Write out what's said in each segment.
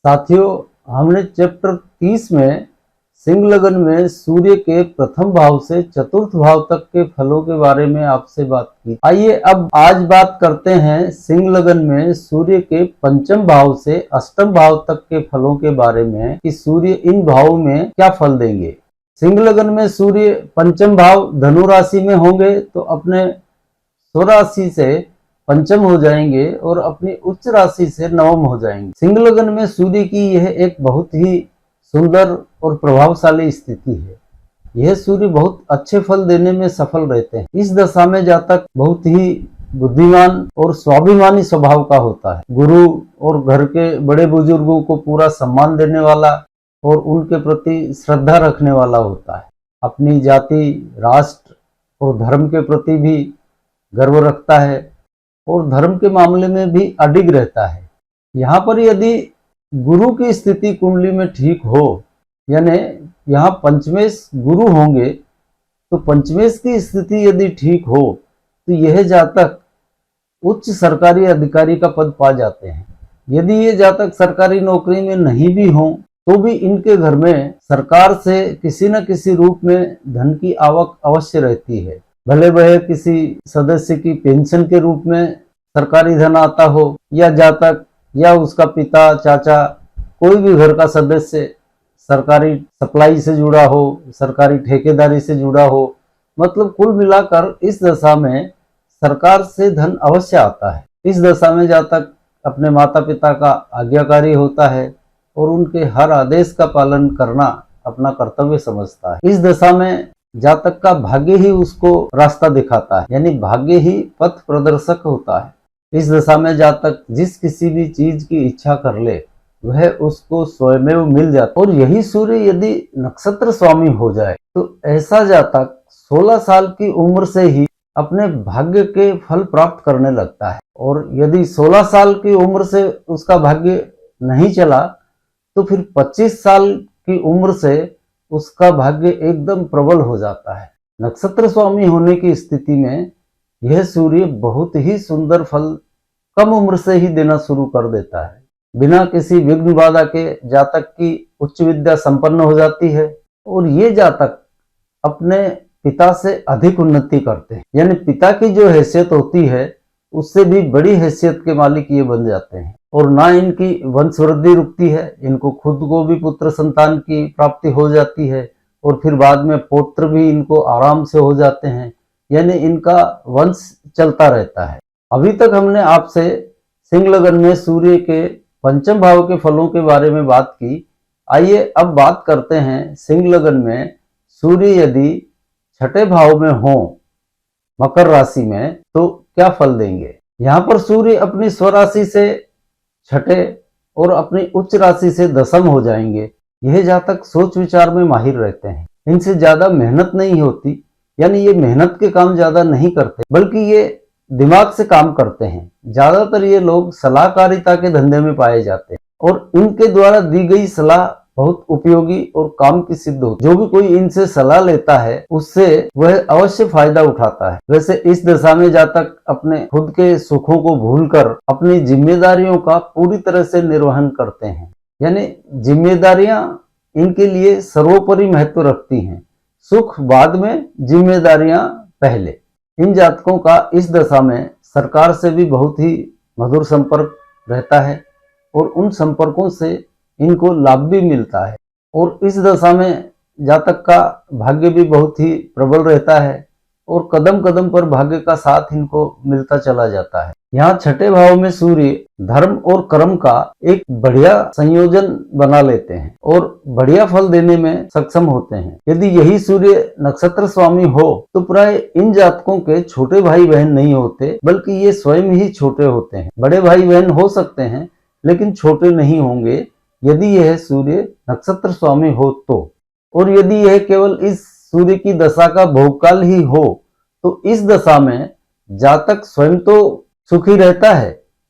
साथियों, हमने चैप्टर 30 में सिंह लगन में सूर्य के प्रथम भाव से चतुर्थ भाव तक के फलों के बारे में आपसे बात की। आइए अब आज बात करते हैं सिंह लगन में सूर्य के पंचम भाव से अष्टम भाव तक के फलों के बारे में कि सूर्य इन भावों में क्या फल देंगे। सिंह लगन में सूर्य पंचम भाव धनु राशि में होंगे तो अपने स्वराशि से पंचम हो जाएंगे और अपनी उच्च राशि से नवम हो जाएंगे। सिंह लगन में सूर्य की यह एक बहुत ही सुंदर और प्रभावशाली स्थिति है। यह सूर्य बहुत अच्छे फल देने में सफल रहते हैं। इस दशा में जातक बहुत ही बुद्धिमान और स्वाभिमानी स्वभाव का होता है। गुरु और घर के बड़े बुजुर्गों को पूरा सम्मान देने वाला और उनके प्रति श्रद्धा रखने वाला होता है। अपनी जाति, राष्ट्र और धर्म के प्रति भी गर्व रखता है और धर्म के मामले में भी अडिग रहता है। यहाँ पर यदि गुरु की स्थिति कुंडली में ठीक हो, यानी यहाँ पंचमेश गुरु होंगे, तो पंचमेश की स्थिति यदि ठीक हो तो यह जातक उच्च सरकारी अधिकारी का पद पा जाते हैं। यदि ये जातक सरकारी नौकरी में नहीं भी हों तो भी इनके घर में सरकार से किसी न किसी रूप में धन की आवक अवश्य रहती है। भले वह किसी सदस्य की पेंशन के रूप में सरकारी धन आता हो, या जातक या उसका पिता, चाचा, कोई भी घर का सदस्य सरकारी सप्लाई से जुड़ा हो, सरकारी ठेकेदारी से जुड़ा हो, मतलब कुल मिलाकर इस दशा में सरकार से धन अवश्य आता है। इस दशा में जातक अपने माता पिता का आज्ञाकारी होता है और उनके हर आदेश का पालन करना अपना कर्तव्य समझता है। इस दशा में जातक का भाग्य ही उसको रास्ता दिखाता है, यानी भाग्य ही पथ प्रदर्शक होता है। इस दशा में जातक जिस किसी भी चीज की इच्छा कर ले वह उसको स्वयं मिल जाता। और यही सूर्य यदि नक्षत्र स्वामी हो जाए तो ऐसा जातक 16 साल की उम्र से ही अपने भाग्य के फल प्राप्त करने लगता है। और यदि 16 साल की उम्र से उसका भाग्य नहीं चला तो फिर 25 साल की उम्र से उसका भाग्य एकदम प्रबल हो जाता है। नक्षत्र स्वामी होने की स्थिति में यह सूर्य बहुत ही सुंदर फल कम उम्र से ही देना शुरू कर देता है। बिना किसी विघ्न बाधा के जातक की उच्च विद्या संपन्न हो जाती है और ये जातक अपने पिता से अधिक उन्नति करते हैं, यानी पिता की जो हैसियत होती है उससे भी बड़ी हैसियत के मालिक ये बन जाते हैं। और ना इनकी वंश वृद्धि रुकती है, इनको खुद को भी पुत्र संतान की प्राप्ति हो जाती है और फिर बाद में पौत्र भी इनको आराम से हो जाते हैं, यानी इनका वंश चलता रहता है। अभी तक हमने आपसे सिंह लगन में सूर्य के पंचम भाव के फलों के बारे में बात की। आइए अब बात करते हैं सिंह लगन में सूर्य यदि छठे भाव में हो मकर राशि में तो क्या फल देंगे। यहाँ पर सूर्य अपनी स्वराशि से छठे और अपनी उच्च राशि से दसम हो जाएंगे। यह जातक सोच विचार में माहिर रहते हैं, इनसे ज्यादा मेहनत नहीं होती, यानी ये मेहनत के काम ज्यादा नहीं करते बल्कि ये दिमाग से काम करते हैं। ज्यादातर ये लोग सलाहकारिता के धंधे में पाए जाते हैं और इनके द्वारा दी गई सलाह बहुत उपयोगी और काम की सिद्ध होती है। जो भी कोई इनसे सलाह लेता है उससे वह अवश्य फायदा उठाता है। वैसे इस दशा में जातक अपने खुद के सुखों को भूलकर अपनी जिम्मेदारियों का पूरी तरह से निर्वहन करते हैं, यानी जिम्मेदारियां इनके लिए सर्वोपरि महत्व रखती हैं। सुख बाद में, जिम्मेदारियां पहले। इन जातकों का इस दशा में सरकार से भी बहुत ही मधुर संपर्क रहता है और उन संपर्कों से इनको लाभ भी मिलता है। और इस दशा में जातक का भाग्य भी बहुत ही प्रबल रहता है और कदम कदम पर भाग्य का साथ इनको मिलता चला जाता है। यहाँ छठे भाव में सूर्य धर्म और कर्म का एक बढ़िया संयोजन बना लेते हैं और बढ़िया फल देने में सक्षम होते हैं। यदि यही सूर्य नक्षत्र स्वामी हो तो प्राय इन जातकों के छोटे भाई बहन नहीं होते बल्कि ये स्वयं ही छोटे होते हैं। बड़े भाई बहन हो सकते हैं लेकिन छोटे नहीं होंगे यदि यह सूर्य नक्षत्र स्वामी हो तो। और यदि यह केवल इस सूर्य की दशा का भोगकाल ही हो तो इस दशा में जातक स्वयं तो सुखी रहता है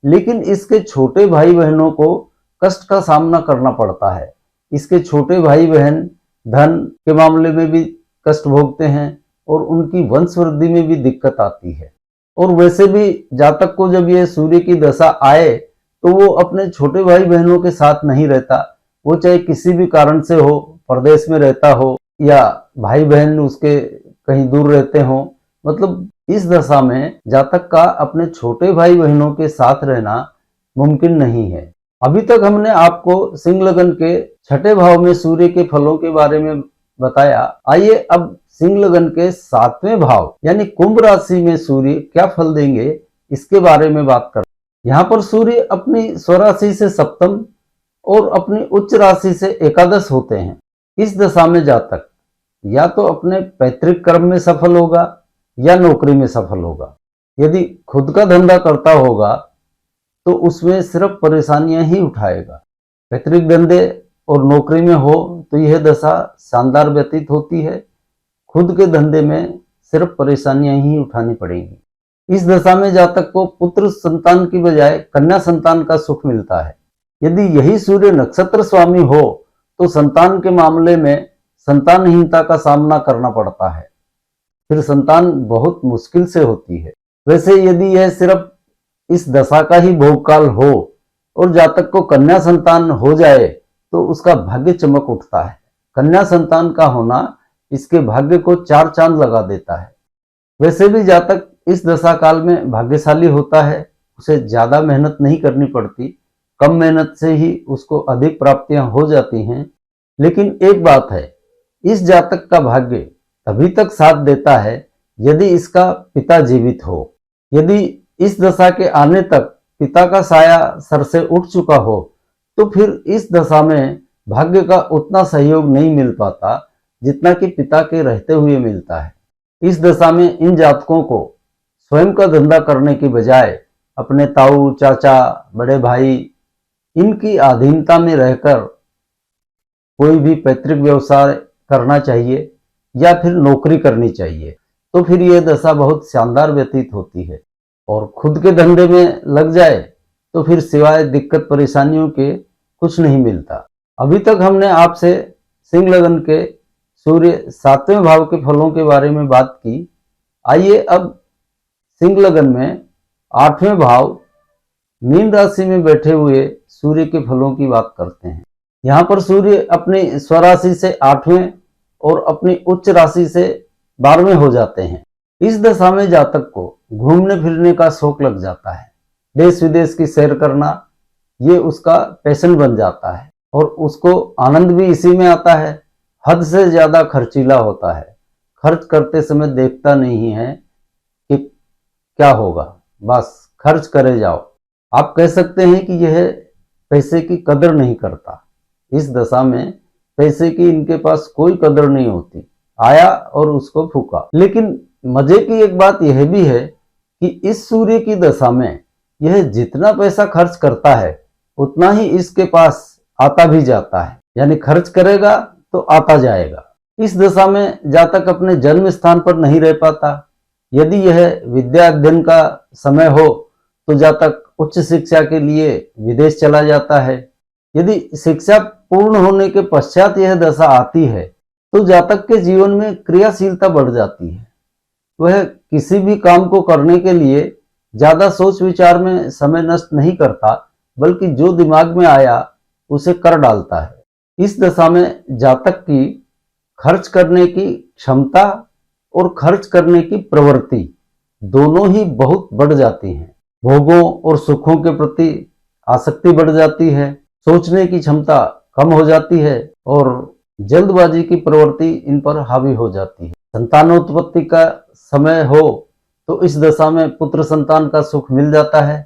लेकिन इसके छोटे भाई बहनों को कष्ट का सामना करना पड़ता है। इसके छोटे भाई बहन धन के मामले में भी कष्ट भोगते हैं और उनकी वंश वृद्धि में भी दिक्कत आती है। और वैसे भी जातक को जब यह सूर्य की दशा आए तो वो अपने छोटे भाई बहनों के साथ नहीं रहता। वो चाहे किसी भी कारण से हो, परदेश में रहता हो या भाई बहन उसके कहीं दूर रहते हो, मतलब इस दशा में जातक का अपने छोटे भाई बहनों के साथ रहना मुमकिन नहीं है। अभी तक हमने आपको सिंह लगन के छठे भाव में सूर्य के फलों के बारे में बताया। आइए अब सिंह लगन के सातवें भाव यानी कुंभ राशि में सूर्य क्या फल देंगे इसके बारे में बात करते हैं। यहाँ पर सूर्य अपनी स्वराशि से सप्तम और अपनी उच्च राशि से एकादश होते हैं। इस दशा में जातक या तो अपने पैतृक कर्म में सफल होगा या नौकरी में सफल होगा। यदि खुद का धंधा करता होगा तो उसमें सिर्फ परेशानियां ही उठाएगा। पैतृक धंधे और नौकरी में हो तो यह दशा शानदार व्यतीत होती है। खुद के धंधे में सिर्फ परेशानियां ही उठानी पड़ेंगी। इस दशा में जातक को पुत्र संतान की बजाय कन्या संतान का सुख मिलता है। यदि यही सूर्य नक्षत्र स्वामी हो तो संतान के मामले में संतानहीनता का सामना करना पड़ता है, फिर संतान बहुत मुश्किल से होती है। वैसे यदि यह सिर्फ इस दशा का ही भोगकाल हो और जातक को कन्या संतान हो जाए तो उसका भाग्य चमक उठता है। कन्या संतान का होना इसके भाग्य को चार चांद लगा देता है। वैसे भी जातक इस दशा काल में भाग्यशाली होता है। उसे ज्यादा मेहनत नहीं करनी पड़ती, कम मेहनत से ही उसको अधिक प्राप्तियां हो जाती हैं। लेकिन एक बात है, इस जातक का भाग्य तभी तक साथ देता है यदि इसका पिता जीवित हो। यदि इस दशा के आने तक पिता का साया सर से उठ चुका हो तो फिर इस दशा में भाग्य का उतना सहयोग नहीं मिल पाता जितना कि पिता के रहते हुए मिलता है। इस दशा में इन जातकों को स्वयं का धंधा करने की बजाय अपने ताऊ, चाचा, बड़े भाई इनकी अधीनता में रहकर कोई भी पैतृक व्यवसाय करना चाहिए या फिर नौकरी करनी चाहिए। तो फिर यह दशा बहुत शानदार व्यतीत होती है। और खुद के धंधे में लग जाए तो फिर सिवाय दिक्कत परेशानियों के कुछ नहीं मिलता। अभी तक हमने आपसे सिंह लगन के सूर्य सातवें भाव के फलों के बारे में बात की। आइए अब सिंह लगन में आठवें भाव मीन राशि में बैठे हुए सूर्य के फलों की बात करते हैं। यहाँ पर सूर्य अपनी स्वराशि से आठवें और अपनी उच्च राशि से 12वें हो जाते हैं। इस दशा में जातक को घूमने फिरने का शौक लग जाता है। देश विदेश की सैर करना ये उसका पैशन बन जाता है और उसको आनंद भी इसी में आता है। हद से ज्यादा खर्चीला होता है। खर्च करते समय देखता नहीं है कि क्या होगा, बस खर्च करे जाओ। आप कह सकते हैं कि यह पैसे की कदर नहीं करता। इस दशा में पैसे की इनके पास कोई कदर नहीं होती। आया और उसको फूका। लेकिन मजे की एक बात यह भी है कि इस सूर्य की दशा में यह जितना पैसा खर्च करता है उतना ही इसके पास आता भी जाता है। यानी खर्च करेगा तो आता जाएगा। इस दशा में जातक अपने जन्म स्थान पर नहीं रह पाता। यदि यह विद्या अध्ययन का समय हो तो जातक उच्च शिक्षा के लिए विदेश चला जाता है। यदि शिक्षा पूर्ण होने के पश्चात यह दशा आती है तो जातक के जीवन में क्रियाशीलता बढ़ जाती है। वह किसी भी काम को करने के लिए ज्यादा सोच विचार में समय नष्ट नहीं करता, बल्कि जो दिमाग में आया उसे कर डालता है। इस दशा में जातक की खर्च करने की क्षमता और खर्च करने की प्रवृत्ति दोनों ही बहुत बढ़ जाती हैं। भोगों और सुखों के प्रति आसक्ति बढ़ जाती है। सोचने की क्षमता कम हो जाती है और जल्दबाजी की प्रवृत्ति इन पर हावी हो जाती है। संतानोत्पत्ति का समय हो तो इस दशा में पुत्र संतान का सुख मिल जाता है,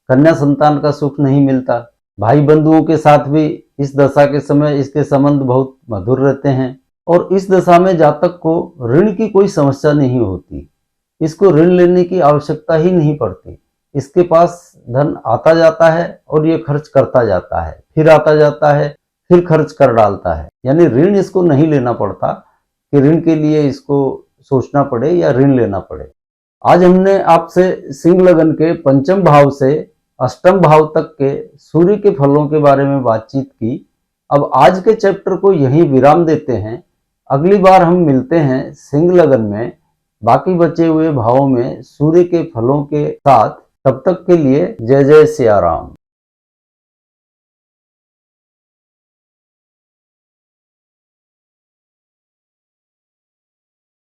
कन्या संतान का सुख नहीं मिलता। भाई बंधुओं के साथ भी इस दशा के समय इसके संबंध बहुत मधुर रहते हैं। और इस दशा में जातक को ऋण की कोई समस्या नहीं होती। इसको ऋण लेने की आवश्यकता ही नहीं पड़ती। इसके पास धन आता जाता है और ये खर्च करता जाता है, फिर आता जाता है, फिर खर्च कर डालता है। यानी ऋण इसको नहीं लेना पड़ता कि ऋण के लिए इसको सोचना पड़े या ऋण लेना पड़े। आज हमने आपसे सिंह लगन के पंचम भाव से अष्टम भाव तक के सूर्य के फलों के बारे में बातचीत की। अब आज के चैप्टर को यहीं विराम देते हैं। अगली बार हम मिलते हैं सिंह लगन में बाकी बचे हुए भावों में सूर्य के फलों के साथ। तब तक के लिए जय जय सिया राम।